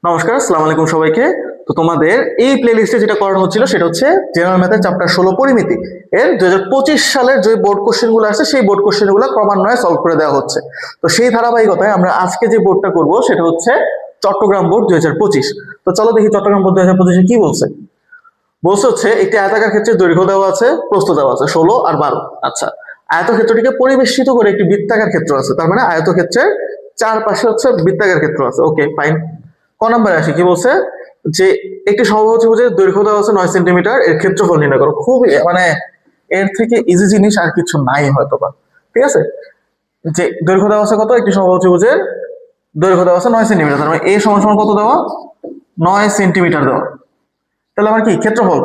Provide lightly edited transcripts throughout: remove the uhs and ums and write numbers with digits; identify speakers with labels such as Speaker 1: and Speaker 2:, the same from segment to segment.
Speaker 1: নমস্কার, আসসালামু আলাইকুম সবাইকে। তো তোমাদের এই প্লেলিস্টে যেটা করানো হচ্ছিল সেটা হচ্ছে জেনারেল ম্যাথের চ্যাপ্টার 16 পরিমিতি এর 2025 সালের যে বোর্ড কোশ্চেন গুলো আসছে সেই বোর্ড কোশ্চেন গুলো ক্রমান্বয়ে সলভ করে দেওয়া হচ্ছে। তো সেই ধারাবাহিকতায় আমরা আজকে যে বোর্ডটা করব সেটা হচ্ছে চট্টগ্রাম বোর্ড 2025। তো চলো দেখি চট্টগ্রাম বোর্ড 2025 কি বলছে। বলছে হচ্ছে একটি আয়তাকার ক্ষেত্রের দৈর্ঘ্য দেওয়া আছে, প্রস্থ দেওয়া আছে 16 আর 12। আচ্ছা, আয়তক্ষেত্রটিকে পরিবেষ্টিত করে একটি বৃত্তাকার ক্ষেত্র আছে, তার মানে আয়তক্ষেত্রের চারপাশে হচ্ছে বৃত্তাকার ক্ষেত্র আছে। Okay fine. ক নম্বরে আসি, কি বলছে যে একটি সমবাহু দৈর্ঘ্য দেওয়া আছে 9 সেন্টিমিটার, এর ক্ষেত্রফল নির্ণয় করো। খুব মানে এর থেকে ইজি জিনিস আর কিছু নাই হয়তোবা। ঠিক আছে, যে দৈর্ঘ্য দেওয়া আছে কত, একটি সমবাহু ত্রিভুজের দৈর্ঘ্য দেওয়া আছে 9 সেন্টিমিটার, তার মানে এ সমান সমান কত দেওয়া, 9 সেন্টিমিটার দেওয়া। তাহলে আমার কি ক্ষেত্রফল,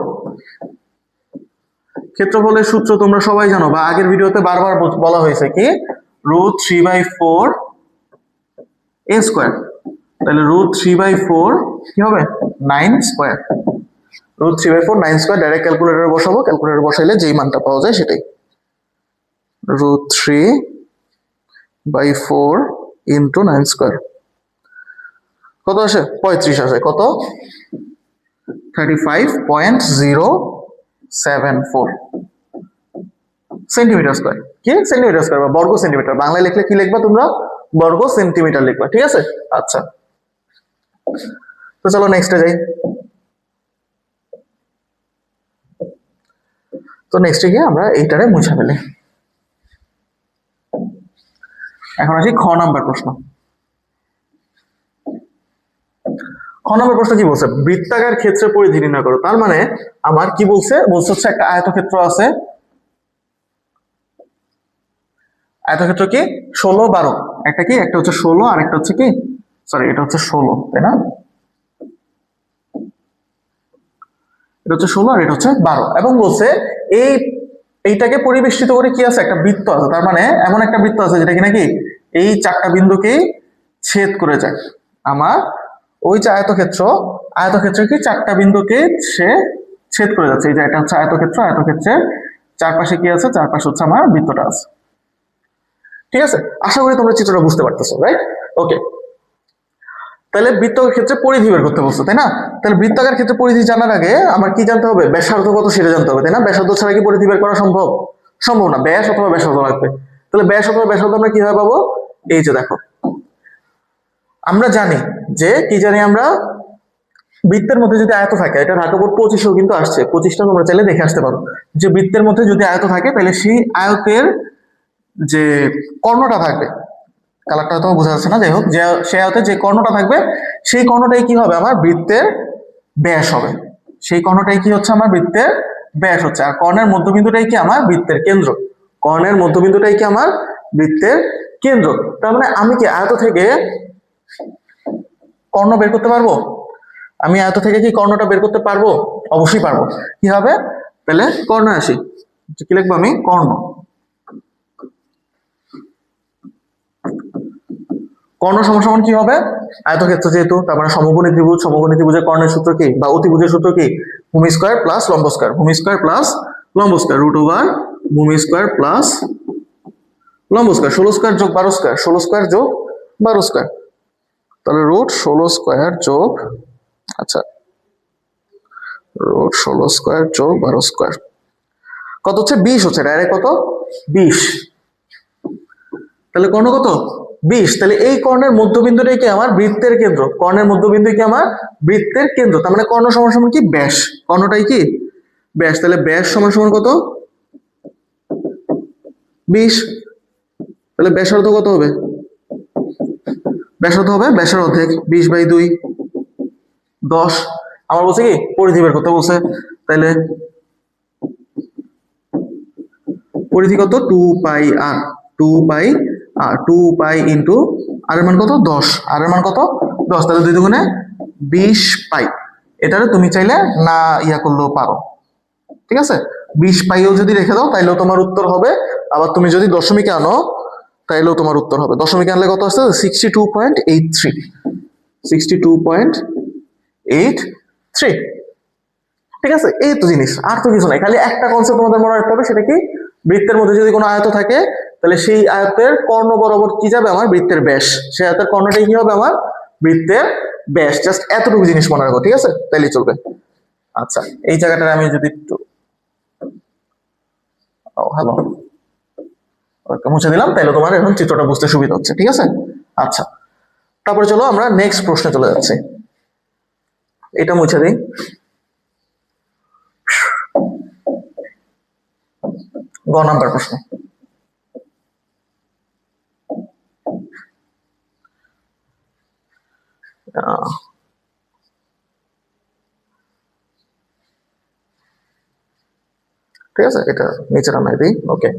Speaker 1: ক্ষেত্রফলের সূত্র তোমরা সবাই জানো বা আগের ভিডিওতে বারবার বলা হয়েছে, কি √3/4 a স্কয়ার। তাহলে √3/4 কি হবে, 9 স্কয়ার। √3/4 9 স্কয়ার ডাইরেক্ট ক্যালকুলেটরে বসাবো, ক্যালকুলেটরে বসাইলে যেই মানটা পাওয়া যায় সেটাই। √3/4 ইন্টু 9 স্কয়ার কত আসে, 35 আসে। কত, 35.074 সেন্টিমিটার স্কয়ার। কি সেন্টিমিটার স্কয়ার বা বর্গ সেন্টিমিটার, বাংলায় লিখলে কি লিখবা তোমরা, বর্গ সেন্টিমিটার লিখবা। ঠিক আছে, আচ্ছা তো চলো নেক্সটে যাই। তো নেক্সটে গিয়ে আমরা এইটারে মুছে ফেলি। এখন আসি খ নাম্বার প্রশ্ন। খ নম্বর প্রশ্ন কি বলছে, বৃত্তাকার ক্ষেত্রে পরিধি নির্ণয় করো। তার মানে আমার কি বলছে, বলছে হচ্ছে একটা আয়তক্ষেত্র আছে, আয়তক্ষেত্র কি 16 12, একটা কি, একটা হচ্ছে 16 আর একটা হচ্ছে কি, সরি এটা হচ্ছে 16 তাই না, এটা হচ্ছে 16 আর এটা হচ্ছে 12। এবং বলছে এইটাকে পরিবেষ্টিত করে কি আছে, একটা বৃত্ত আছে। তার মানে এমন একটা বৃত্ত আছে যেটা কি নাকি এই চারটা বিন্দুকেই ছেদ করে যায়। আমার ওই যে আয়তক্ষেত্র, আয়তক্ষেত্রে কি চারটা বিন্দুকে সে ছেদ করে যাচ্ছে। এই যে এটা হচ্ছে আয়তক্ষেত্র, আয়তক্ষেত্রের চারপাশে কি আছে, চারপাশে হচ্ছে আমার বৃত্তটা আছে। ঠিক আছে, আশা করি তোমরা চিত্রটা বুঝতে পারতেছো, রাইট? ওকে, তাহলে বৃত্তাকার ক্ষেত্রে পরিধি বের করতে বলছো, তাই না? তাহলে বৃত্তাকার ক্ষেত্রে পরিধি জানার আগে আমার কি জানতে হবে, ব্যাসার্ধ কত সেটা জানতে হবে, তাই না? ব্যাসার্ধ ছাড়া কি পরিধি বের করা সম্ভব? সম্ভব না, ব্যাস অথবা ব্যাসার্ধ লাগবে। তাহলে ব্যাস অথবা ব্যাসার্ধ আমরা কিভাবে পাবো, এই যে দেখো আমরা জানি যে কি জানি আমরা, বৃত্তের মধ্যে যদি আয়ত থাকে, এটা ঢাকা বোর্ড 25-এও কিন্তু আসছে, 25টা তোমরা চাইলে দেখে আসতে পারো, যে বৃত্তের মধ্যে যদি আয়ত থাকে তাহলে সেই আয়তের যে কর্ণটা থাকবে, কালারটা হয়তো বোঝা যাচ্ছে না, যাই হোক, যে সে আয়তে যে কর্ণটা থাকবে সেই কর্ণটাই কি হবে, আমার বৃত্তের ব্যাস হবে। সেই কর্ণটাই কি হচ্ছে, আমার বৃত্তের ব্যাস হচ্ছে। আর কর্ণের মধ্যবিন্দুটাই কি, আমার বৃত্তের কেন্দ্র। কর্ণের মধ্যবিন্দুটাই কি, আমার বৃত্তের কেন্দ্র। তার মানে আমি কি আয়ত থেকে কর্ণ বের করতে পারবো? আমি আয়ত থেকে কি কর্ণটা বের করতে পারবো? অবশ্যই পারবো। কি হবে, তাহলে কর্ণে আসি, কি লিখবো আমি, কর্ণ। কর্ণ সমান সমান কি হবে, আয়তক্ষেত্র যেহেতু, তার মানে সমকোণী ত্রিভুজ, সমকোণী ত্রিভুজের কর্ণের সূত্র কি, বা অতিভুজের সূত্র কি, ভূমি স্কয়ার প্লাস লম্ব স্কয়ার, ভূমি স্কয়ার প্লাস লম্ব স্কয়ার, √, ভূমি স্কয়ার প্লাস লম্ব স্কয়ার, 16 স্কয়ার যোগ 12 স্কয়ার, 16 স্কয়ার যোগ 12 স্কয়ার। তাহলে √16 স্কয়ার যোগ, আচ্ছা √16 স্কয়ার যোগ 12 স্কয়ার কত হচ্ছে, 20 হচ্ছে, ডাইরেক্ট কত, 20। তাহলে কর্ণ কত, 20। তাহলে এই কর্ণের মধ্যবিন্দুটাই কি, আমার বৃত্তের কেন্দ্র। কর্ণের মধ্যবিন্দু কি, আমার বৃত্তের কেন্দ্র। তার মানে কর্ণ সমান সমান কি, ব্যাস। কর্ণটাই কি, ব্যাস। তাহলে ব্যাস সমান সমান কত, 20। তাহলে ব্যাসার্ধ কত হবে, ব্যাসার্ধ হবে ব্যাসের অর্ধেক, 20/2 10। আমার বলছে কি পরিধি বের করতে বলছে, তাহলে পরিধি কত, 2πr, 2π ইন্টু আর এর মান কত, 10, আর এর মান কত, 10। তাহলে 2 দুগুণে 20 পাই। এটারে তুমি চাইলে না ইয়া করলেও পারো, ঠিক আছে। 20 পাইও যদি রেখে দাও তাইলেও তোমার উত্তর হবে। আবার তুমি যদি দশমিকে আনো তাইলেও তোমার উত্তর হবে। দশমিকে আনলে কত আসছে, 62.83, 62.83। ঠিক আছে, এই তো জিনিস, আর তো কিছু নাই। খালি একটা কনসেপ্ট তোমাদের মনে রাখতে হবে, সেটা কি, বৃত্তের মধ্যে যদি কোনো আয়ত থাকে তাহলে সেই আয়তের কর্ণ বরাবর কি যাবে, আমার বৃত্তের ব্যাস। সেই আয়তের কর্ণটাই কি হবে, আমার বৃত্তের ব্যাস, জাস্ট এতটুকু জিনিস মনে রাখো, ঠিক আছে? তাইলে চলবে। আচ্ছা, এই জায়গাটা আমি যদি একটু হ্যালো মুছে দিলাম, তাহলে তোমার এখন চিত্রটা বুঝতে সুবিধা হচ্ছে, ঠিক আছে? আচ্ছা, তারপরে চলো আমরা নেক্সট প্রশ্নে চলে যাচ্ছি। এটা মুছে দিই। গ নাম্বার প্রশ্ন। ঠিক আছে, এটা নিচে নামাই দিই। ওকে,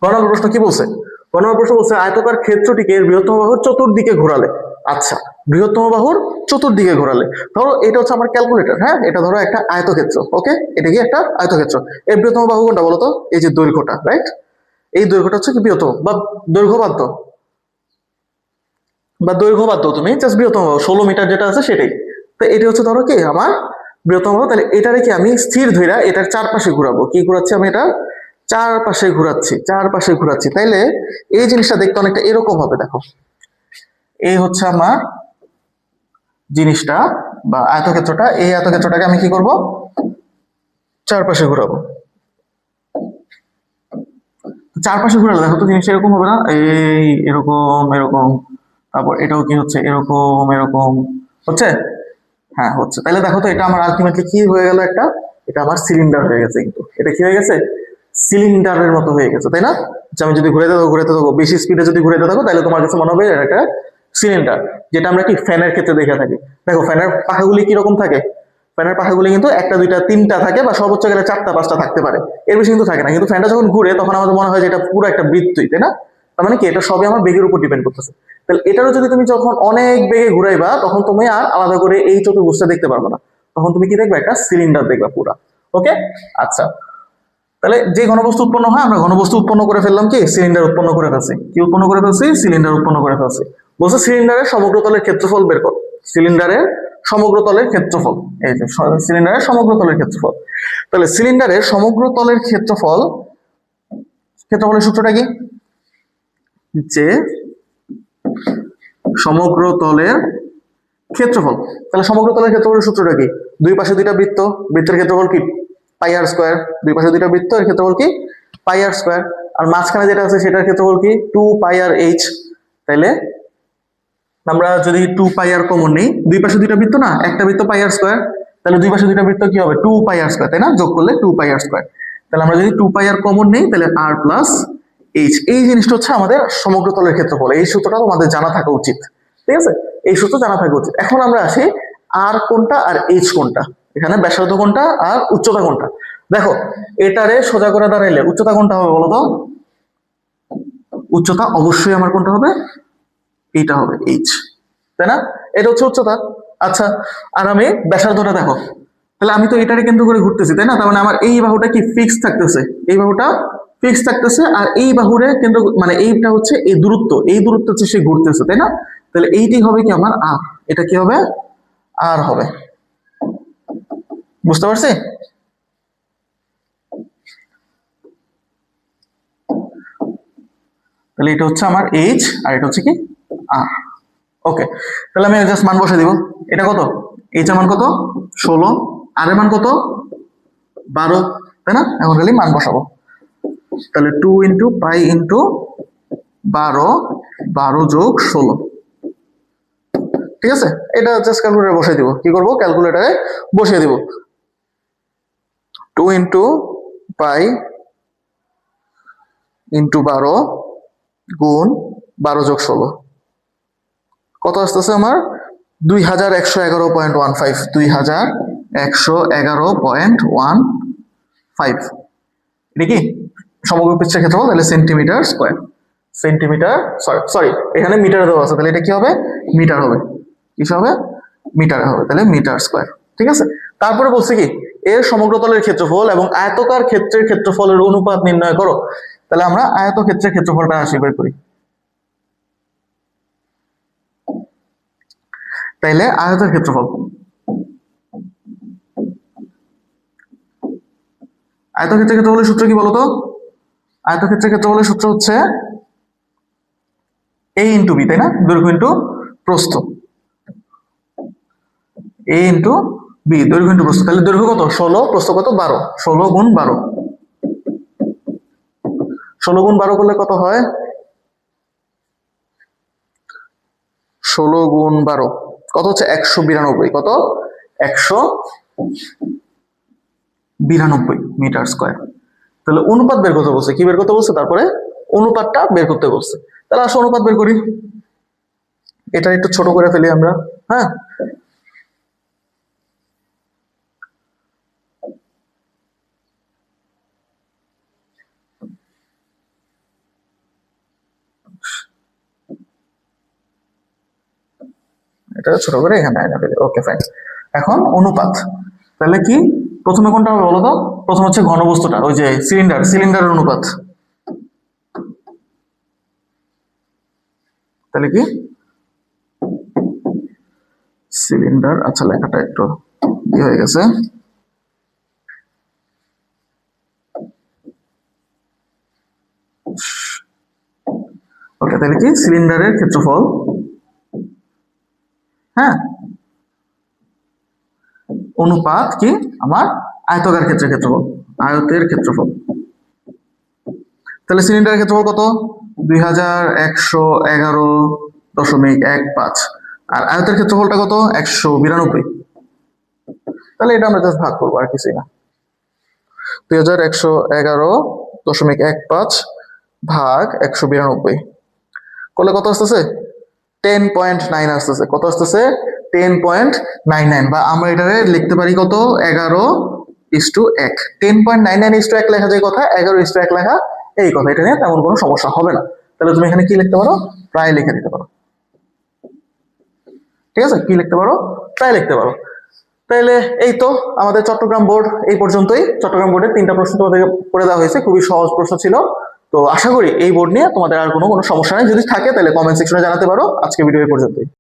Speaker 1: গ নম্বর প্রশ্ন কি বলছে? গ নম্বর প্রশ্ন বলছে আয়তকার ক্ষেত্রটিকে বৃহত্তম বাহুর চতুর্দিকে ঘোরালে। আচ্ছা, বৃহত্তম বাহুর চতুর্দিকে ঘোরালে, ধরো এটা হচ্ছে আমার ক্যালকুলেটর, হ্যাঁ, এটা ধরো একটা আয়তক্ষেত্র। ওকে, এটা কি একটা আয়তক্ষেত্র। এর বৃহত্তম বাহু কোনটা বলতো? এই যে দৈর্ঘ্যটা, রাইট? এই দৈর্ঘ্যটা হচ্ছে কি বৃহত্তম, বা দৈর্ঘ্য বাদ দাও, বা দৈর্ঘ্য বাদ দাও, তুমি জাস্ট বৃহত্তম বাহু 16 মিটার যেটা আছে সেটাই। তো এটা হচ্ছে ধরো কি আমার বৃহত্তম বাহু। তাহলে এটারে কি আমি স্থির ধইরা এটার চারপাশে ঘুরাবো। কি ঘুরাচ্ছি আমি? এটা চারপাশে ঘুরাচ্ছি, চারপাশে ঘুরাচ্ছি। তাইলে এই জিনিসটা দেখতে অনেকটা এরকম হবে, দেখো। এই হচ্ছে আমার জিনিসটা বা আয়তক্ষেত্রটা। এই আয়তক্ষেত্রটাকে আমি কি করব? চারপাশে ঘুরাবো। চারপাশে ঘুরালে দেখো তো জিনিসটা এরকম হবে না? এই এরকম এরকম, তারপর এটাও কি হচ্ছে? এরকম এরকম হচ্ছে। হ্যাঁ হচ্ছে। তাহলে দেখো তো এটা আমার আলটিমেটলি কি হয়ে গেল? একটা, এটা আমার সিলিন্ডার হয়ে গেছে। কিন্তু এটা কি হয়ে গেছে? সিলিন্ডারের মতো হয়ে গেছে, তাই না? যে আমি যদি ঘুরাতে থাকো বেশি স্পিডে যদি ঘুরাতে থাকো, তাহলে তোমার কাছে মনে হবে এটা একটা সিলিন্ডার। যেটা আমরা কি ফ্যানের ক্ষেত্রে দেখে থাকি। দেখো ফ্যানের পাখাগুলি কিরকম থাকে? ফ্যানের পাখাগুলি কিন্তু একটা দুইটা তিনটা থাকে, বা সর্বোচ্চ গেলে চারটা পাঁচটা থাকতে পারে, এর বেশি কিন্তু থাকে না। কিন্তু ফ্যানটা যখন ঘুরে তখন আমাদের মনে হয় যে এটা পুরো একটা বৃত্তই, তাই না? তার মানে কি এটা সবই আমার বেগের উপর ডিপেন্ড করতেছে। তাহলে এটারও যদি তুমি যখন অনেক বেগে ঘুরাইবা, তখন তুমি আর আলাদা করে এই চতুর্ভুজটা দেখতে পারবে না। তখন তুমি কি দেখবে? একটা সিলিন্ডার দেখবা পুরা। ওকে, আচ্ছা। তাহলে যে ঘনবস্তু উৎপন্ন হয়, আমরা ঘনবস্তু উৎপন্ন করে ফেললাম, কি সিলিন্ডার উৎপন্ন করে ফেলছি। কি উৎপন্ন করে ফেলছি? সিলিন্ডার উৎপন্ন করে ফেলছি। বলছে সিলিন্ডারের সমগ্র তলের ক্ষেত্রফল বের কর। সিলিন্ডারের সমগ্র তলের ক্ষেত্রফল, এই যে সিলিন্ডারের সমগ্র তলের ক্ষেত্রফল। তাহলে সিলিন্ডারের সমগ্র তলের ক্ষেত্রফল, ক্ষেত্রফলের সূত্রটা কি? যে সমগ্র তলের ক্ষেত্রফল। তাহলে সমগ্র তলের ক্ষেত্রফলের সূত্রটা কি? দুই পাশে দুইটা বৃত্ত, বৃত্তের ক্ষেত্রফল কি? পাই আর স্কোয়ার। দুই পাশে দুইটা বৃত্ত, এর ক্ষেত্রফল কি? পাই আর স্কোয়ার। আর মাঝখানে যেটা আছে সেটার ক্ষেত্রফল কি? 2 পাই আর এইচ। তাইলে আমরা যদি 2 পাই আর কমন নেই, দুই পাশে দুইটা বৃত্ত না, একটা বৃত্ত পাই আর স্কোয়ার, তাহলে দুই পাশে দুইটা বৃত্ত কি হবে? 2 পাই আর স্কোয়ার, তাই না? যোগ করলে 2 পাই আর স্কোয়ার। তাহলে আমরা যদি 2 পাই আর কমন নেই, তাহলে আর প্লাস এইচ। এই জিনিসটা হচ্ছে আমাদের সমগ্র তলের ক্ষেত্রফল। এই সূত্রটা আমাদের জানা থাকা উচিত, ঠিক আছে? এই সূত্র জানা থাকা উচিত। এখন আমরা আসি আর কোনটা আর এইচ কোনটা, এখানে ব্যাসার্ধ কোনটা আর উচ্চতা কোনটা। দেখো এটারে সোজা করে দাঁড়াইলে উচ্চতা কোনটা হবে বলো তো? উচ্চতা অবশ্যই আমার কোনটা হবে? এইটা হবে, এইচ, তাই না? এটা হচ্ছে উচ্চতা। আচ্ছা, আর আমি ব্যাসার্ধটা দেখো, তাহলে আমি তো এটারে কেন্দ্র করে ঘুরতেছি, তাই না? তার মানে আমার এই বাহুটা কি ফিক্স থাকতেছে, এই বাহুটা ফিক্স থাকতেছে, আর এই বাহুরে কেন্দ্র মানে এইটা হচ্ছে এই দূরত্ব, এই দূরত্ব হচ্ছে সে ঘুরতেছে, তাই না? তাহলে এইটি হবে কি আমার আর, এটা কি হবে? আর হবে। বুঝতে পারছি? তাহলে এটা হচ্ছে আমার এইচ আর এটা হচ্ছে কি আর। ওকে, তাহলে আমি জাস্ট মান বসে দিব। এটা কত? এইচ এর মান কত? 16, আর এর মান কত? 12, তাই না? এখন খালি মান বসাবো। তাহলে 2 ইন্টু পাই ইন্টু 12, 12 যোগ 16, ঠিক আছে? এটা জাস্ট ক্যালকুলেটারে বসিয়ে দিব। কি করব? ক্যালকুলেটারে বসিয়ে দিব। 2 ইন্টু পাই ইন্টু 12 গুণ 12 যোগ 16 কত আসতেছে আমার? 2111.15, 2111.15। এটা কি সমগ্র পৃষ্ঠের ক্ষেত্রফল, তাহলে সেন্টিমিটার স্কোয়ার। সেন্টিমিটার, সরি এখানে মিটার দেওয়া আছে, তাহলে এটা কি হবে? মিটার হবে। কি হবে? মিটারে হবে, তাহলে মিটার স্কোয়ার, ঠিক আছে? তারপরে বলছে কি এর সমগ্র তলের ক্ষেত্রফল এবং আয়তকার ক্ষেত্রের ক্ষেত্রফলের অনুপাত নির্ণয় করো। তাহলে আমরা আয়তক্ষেত্রের ক্ষেত্রফলটা আসি বের করি। তাইলে আয়তের ক্ষেত্রফল, আয়তক্ষেত্রের ক্ষেত্রফলের সূত্র কি বলতো? আয়তক্ষেত্রের ক্ষেত্রফলের সূত্র হচ্ছে a ইন্টু বি, তাই না? দৈর্ঘ্য ইন্টু প্রস্থ। এ ইন্টু বি, দৈর্ঘ্য ইন্টু প্রস্থ। তাহলে দৈর্ঘ্য কত 16, প্রস্থ কত 12, 16 গুণ 12, 16 গুণ 12 করলে কত হয়, 16 গুণ 12 কত হচ্ছে 192, কত 192 মিটার স্কয়ার। তাহলে অনুপাত বের করতে বলছে, কি বের করতে বলছে, তারপরে অনুপাতটা বের করতে বলছে। তাহলে আসো অনুপাত বের করি, এটা একটু ছোট করে ফেলি আমরা। হ্যাঁ, এটা ছোট করে এখানে আনা ফেলি, ওকে ফাইন। এখন অনুপাত, তাহলে কি প্রথমে কোনটা হবে বলো তো? প্রথম হচ্ছে ঘনবস্তুটা, ওই যে সিলিন্ডারের অনুপাত। তাহলে কি সিলিন্ডার, আচ্ছা লেখাটা একটু কি হয়ে গেছে, ওকে। তাহলে কি সিলিন্ডারের ক্ষেত্রফল, হ্যাঁ, অনুপাত কি আমার আয়তাকার ক্ষেত্রের ক্ষেত্রফল, আয়তের ক্ষেত্রফল। তাহলে সিলিন্ডারের ক্ষেত্রফল কত, 2111.15, আর আয়তের ক্ষেত্রফলটা কত 192। তাহলে এটা আমরা জাস্ট ভাগ করবো, আর কিছুই না। 2111.15 ভাগ 192 করলে কত আসতেছে, 10.9 আসতেছে। কত আসতেছে, 10.99, বা আমরা এটারে লিখতে পারি কত, 11:1। 10.99:1 লেখা যায় কথা, 11:1 লেখা এই কথা, এটা নিয়ে তেমন কোনো সমস্যা হবে না। তাহলে তুমি এখানে কি লিখতে পারো, প্রায় লিখে দিতে পারো। ঠিক আছে, কি লিখতে পারো, প্রায় লিখতে পারো। তাহলে এই তো আমাদের চট্টগ্রাম বোর্ড এই পর্যন্তই। চট্টগ্রাম বোর্ডের 3টা প্রশ্ন তোমাদের করে দেওয়া হয়েছে, খুবই সহজ প্রশ্ন ছিল। তো আশা করি এই বোর্ড নিয়ে তোমাদের আর কোনো সমস্যা নেই, যদি থাকে তাহলে কমেন্ট সেকশনে জানাতে পারো। আজকে ভিডিও এই পর্যন্তই।